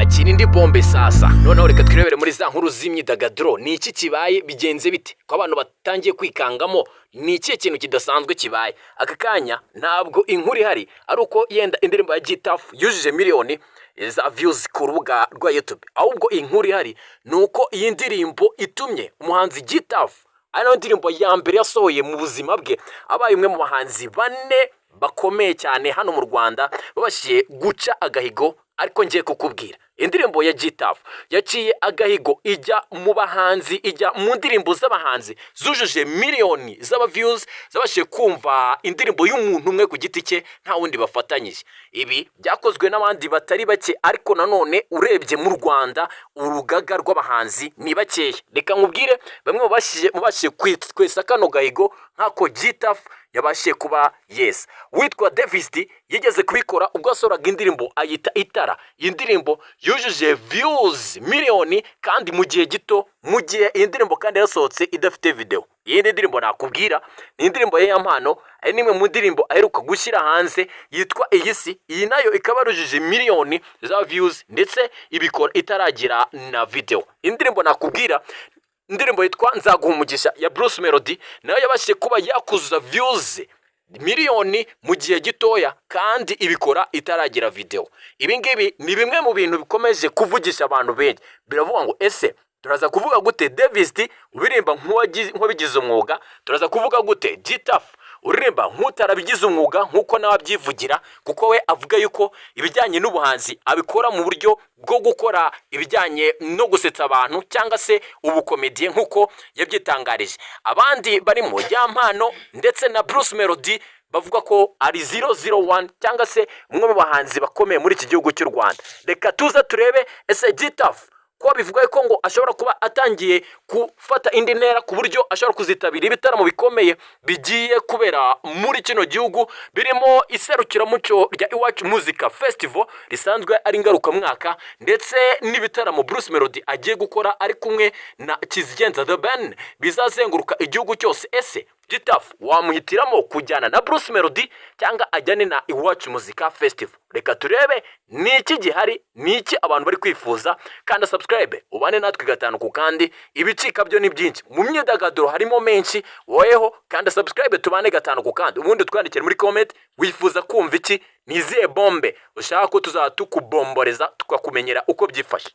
twakira indi bombe sasa. Noneho reka twirebere muri za nkuru z'imyidagaduro. Ni iki kibaye bigenze bite ko abantu batangiye kwikangamo? Ni iki kintu kidasanzwe kibaye aka kanya? Ntabwo inkuru ihari ari uko yenda indirimbo ya G-Taff yujuje miliyoni za views ku rubuga rwa YouTube, ahubwo inkuru ihari nuko iyi ndirimbo itumye umuhanzi G-Taff ari indirimbo ya mbere yasohoye mu buzima bwe, abaye umwe mu bahanzi bane bakomeye cyane hano mu Rwanda babashiye guca agahigo. Ariko ngiye kukubwira, indirimbo ya G-Taff yaciye agahigo, ijya mu bahanzi, ijya mu ndirimbo z'abahanzi zujuje miliyoni z'aba views, zabashiye kumva indirimbo y'umuntu umwe ku giti cye nta wundi bafatanyije. Ibi byakozwe n'abandi batari bake, ariko nanone urebye mu Rwanda urugaga rw'abahanzi ni bakeya. Reka nkubwire bamwe mubashiye kwesa kano gahigo nk'ako G-Taff yabashiye kuba yes. Witwa Davis yigeze kubikora ubwo asoraga indirimbo ayita Itara. Iyi ndirimbo yujuje views miliyoni kandi mu gihe gito, mu gihe iyi ndirimbo kandi yasohotse idafite video. Iyi ndirimbo nakubwira ni indirimbo ye y'ampano, ari nimwe mu ndirimbo aheruka gushyira hanze yitwa Iyisi. Iyi nayo ikaba yujuje miliyoni za views ndetse ibikora itaragira na video. Indirimbo nakubwira, indirimbo yitwa Nzaguha umugisha ya Bruce Melody, nayo yabashije kuba yakuzuza views miliyoni mu gihe gitoya kandi ibikora itaragira video. Ibi ngibi ni bimwe mu bintu bikomeje kuvugisha abantu benshi. Biravuga ngo ese turaza kuvuga gute Davis ubirimba nk'uwabigize umwuga? Turaza kuvuga gute G-Taff uririmba nk'utarabigize umwuga nk'uko nawe abyivugira? Kuko we avuga yuko ibijyanye n'ubuhanzi abikora mu buryo bwo gukora ibijyanye no gusetsa abantu cyangwa se ubukomediye nk'uko yabyitangarije. Abandi barimo y'ampano ndetse na Bruce Melody bavuga ko ari 001 cyangwa se umwe mu bahanzi bakomeye muri iki gihugu cy'u Rwanda. Reka tuza turebe ese G-Taff ko bivuga ko ngo ashobora kuba atangiye gufata indi ntera ku buryo ashobora kuzitabira ibitaramo bikomeye bigiye kubera muri kino gihugu, birimo iserukiramuco rya Iwacu Music Festival risanzwe ari ngarukamwaka, ndetse n'ibitaramo Bruce Melody agiye gukora ari kumwe na Kizigenda The Band bizazenguruka igihugu cyose. Ese G-Taff wamuhitiramo kujyana na Bruce Melody cyangwa ajyane na Iwacu Music Festival? Reka turebe ni iki gihari, ni iki abantu bari kwifuza. Kandi subscribe ubane natwe gatanu ku kandi, ibicika byo ni byinshi mu myidagaduro harimo menshi. Woweho kandi subscribe tubane gatanu ku kandi, ubundi twandikire muri comment wifuza kumva iki, niziye bombe ushaka ko tuzatukubomboreza tukakumenyera uko byifashe.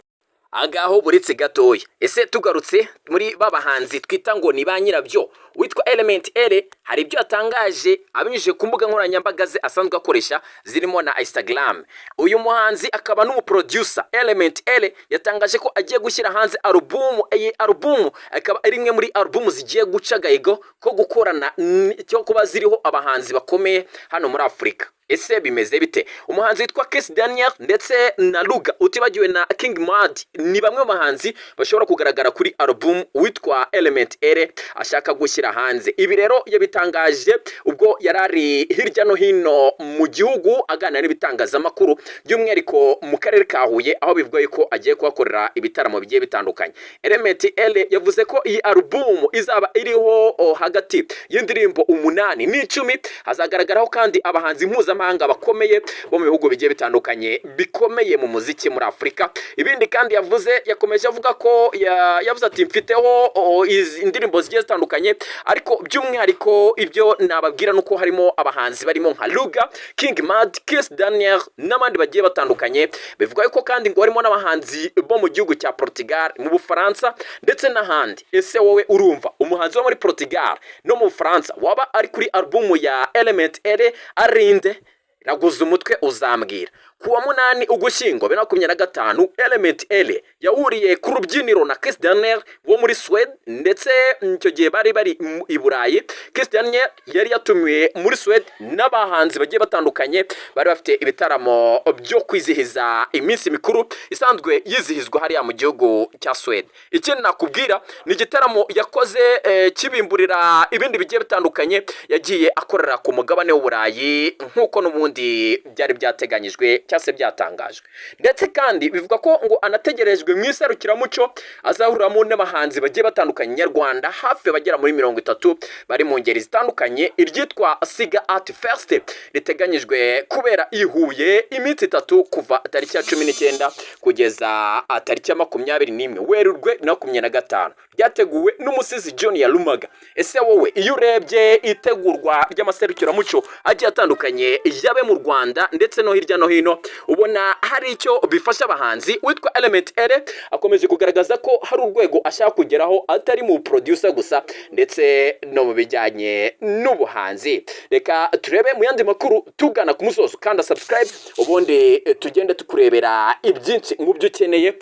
Agaho buritse gatoya. Ese tugarutse muri babahanzi twita ngo ni ba nyirabyo, witwa Element L hari ibyo atangaje abinyujije ku mbuga nkoranyambaga ze asanzwe akoresha zirimo na Instagram. Uyu muhanzi akaba n'umuproducer Element L yatangaje ko agiye gushyira hanze album. Iyi album akaba ari imwe muri album zigiye guca agahigo ko gukorana cyo kuba ziriho abahanzi bakomeye hano muri Afurika. Ese bimeze bite? Umuhanzi witwa Kiss Daniel ndetse na Ruga utibagiwe na King Mad ni bamwe mu bahanzi bashobora kugaragara kuri album witwa Element L ashaka gushyira hanze. Ibi rero yabitangaje ubwo yarari hirya no hino mu gihugu aganira n'ibitangazamakuru by'umwihariko mu karere ka Huye, aho bivuga ko agiye kuhakorera ibitaramo bigiye bitandukanye. Element L yavuze ko iyi album izaba iriho hagati y'indirimbo 8 n'10. Hazagaragaraho kandi abahanzi mpuzamahanga bakomeye bo mu bihugu bigiye bitandukanye bikomeye mu muziki muri Afurika. Ibindi kandi yakomeje avuga ko yavuze ati mfiteho indirimbo zigiye zitandukanye, ariko by'umwihariko ibyo nababwira nuko harimo abahanzi barimo nka Ruga, King Mad, Kiss Daniel n'abandi bagiye batandukanye. Bivuga ko kandi ngo harimo n'abahanzi bo mu gihugu cya Portugal, mu Bufaransa ndetse n'ahandi. Ese wowe urumva umuhanzi wo muri Portugal no mu Bufaransa waba ari kuri album ya Element L arinde? Raguza umutwe uzambwira. Kuwa 8 Ugushyingo 2025 Element L yahuriye ku rubyiniro na Kiss Daniel wo muri Sweden, ndetse icyo gihe bari i Burayi. Kiss Daniel yari yatumiwe muri Sweden n'abahanzi bagiye batandukanye bari bafite ibitaramo byo kwizihiza iminsi mikuru isanzwe yizihizwa hariya mu gihugu cya Sweden. Ikindi nakubwira ni igitaramo yakoze kibimburira ibindi bigiye bitandukanye yagiye akorera ku mugabane w'Uburayi nk'uko n'ubundi byari byateganyijwe cyase byatangajwe. Ndetse kandi bivuga ko ngo anategerejwe mu iserukiramuco azahuramo n'abahanzi bagiye batandukanye nyarwanda hafi bagera muri 30 bari mu ngeri zitandukanye. Iryitwa Siga Art Fest riteganyijwe kubera i Huye iminsi 3 kuva tariki ya 19 kugeza tariki ya 21 Werurwe na 25. Ryateguwe n'umusizi Junior Lumaga. Ese wowe iyo urebye itegurwa ry'amaserukiramuco agiye atandukanye yabe mu Rwanda ndetse no hirya no hino, ubona hari icyo bifasha abahanzi? Witwa Element Ere akomeje kugaragaza ko hari urwego ashaka kugeraho atari mu producer gusa ndetse no mu bijyanye n'ubuhanzi. Reka turebe mu yandi makuru tugana ku musozo, kandi subscribe ubundi tugende tukurebera ibyinshi mu byo ukeneye.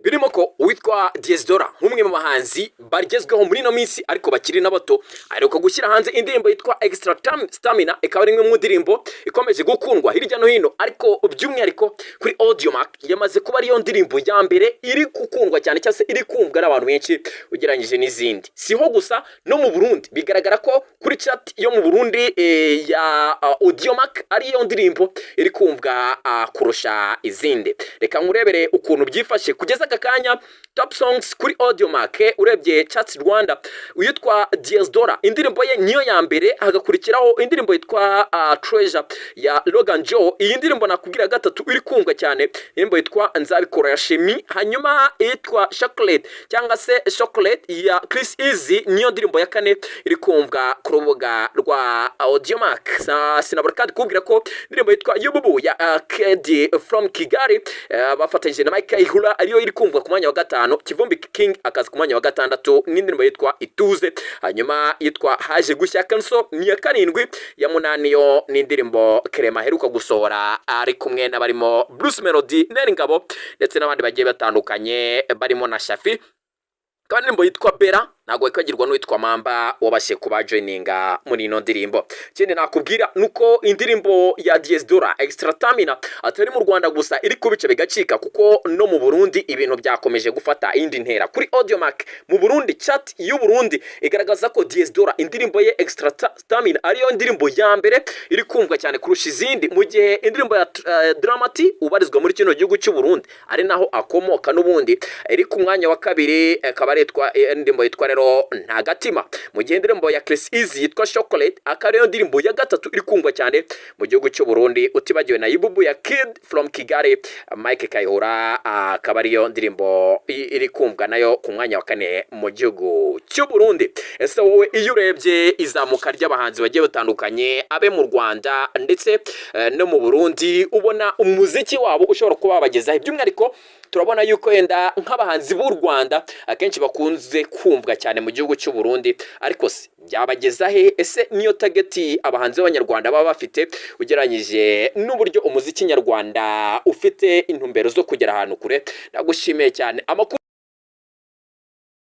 Birimo ko witwa Diezdora nk'umwe mu bahanzi bagezweho muri no minsi ariko bakiri n'abato, ariko gushyira hanze indirimbo yitwa Extra Stamina, ikaba ari imwe mu ndirimbo ikomeje gukundwa hirya no hino, ariko by'umwihariko kuri Audiomack yamaze kuba ariyo ndirimbo ya mbere iri gukundwa cyane cyangwa se iri kumvwa n'abantu benshi ugereranyije n'izindi. Siho gusa no mu Burundi bigaragara ko kuri chat yo mu Burundi ya Audiomack ariyo ndirimbo iri kumvwa kurusha izindi. Reka nkurebere ukuntu byifashe kugeza akanya top songs kuri Audiomack. Urebye chat Rwanda, uyitwa Diezdora indirimbo ye niyo ya mbere, hagakurikiraho indirimbo yitwa Treasure ya Logan Joe. Iyi ndirimbo nakubwira gatatu iri kumvwa cyane, indirimbo yitwa Nzabikora ya Shemi. Hanyuma yitwa Chocolate cyangwa se Chocolate ya Chris Easy niyo ndirimbo ya kane iri kumvwa ku rubuga rwa Audiomack. Sinabura kandi kubwira ko indirimbo yitwa Yububu ya Kedi from Kigali bafatanyije na Mike Ihura ariyo iri kumvwa ku mwanya wa 5. Kivumbi King akaza ku mwanya wa 6 n'indirimbo yitwa Ituze. Hanyuma yitwa Haje Gushya Kanso ni ya 7. Ya 8 yo n'indirimbo Kerema heruka gusohora ari kumwe n'abarimo Bruce Melody, Neringabo ndetse n'abandi bagiye batandukanye barimo na Shafi. Kandi indirimbo yitwa Bera ntago ikagirwa n'uwitwa Mamba wabashe kuba joininga muri ino ndirimbo. Kindi nakubwira nuko indirimbo ya Diezdora Extra Stamina atari mu Rwanda gusa iri kubice bigacika, kuko no mu Burundi ibintu byakomeje gufata indi ntera. Kuri Audiomack mu Burundi chat y'u Burundi igaragaza ko Diezdora indirimbo ye Extra Stamina ariyo ndirimbo ya mbere iri kumvwa cyane kurusha izindi, mu gihe indirimbo ya Dramati ubarizwa muri kino gihugu cy'u Burundi ari naho akomoka n'ubundi iri ku mwanya wa 2, akaba aritwa indirimbo yitwa rero Ntagatima. Mu gihe indirimbo ya Chris Easy yitwa Chocolate akaba ariyo ndirimbo ya 3 iri kumvwa cyane mu gihugu cy'u Burundi, utibagiwe na Yububu ya Kid from Kigali, Mike Kayihura akaba ariyo ndirimbo iri kumvwa nayo ku mwanya wa 4 mu gihugu cy'u Burundi. Ese wowe iyo urebye izamuka ry'abahanzi bagiye batandukanye abe mu Rwanda ndetse no mu Burundi, ubona umuziki wabo ushobora kuba babagezaho? By'umwihariko turabona yuko yenda nk'abahanzi b'u Rwanda akenshi bakunze kumvwa cyane mu gihugu cy'u Burundi, ariko se byabageza he? Ese niyo target abahanzi b'Abanyarwanda baba bafite ugereranyije n'uburyo umuziki nyarwanda ufite intumbero zo kugera ahantu kure? Nagushimiye cyane. Amakuru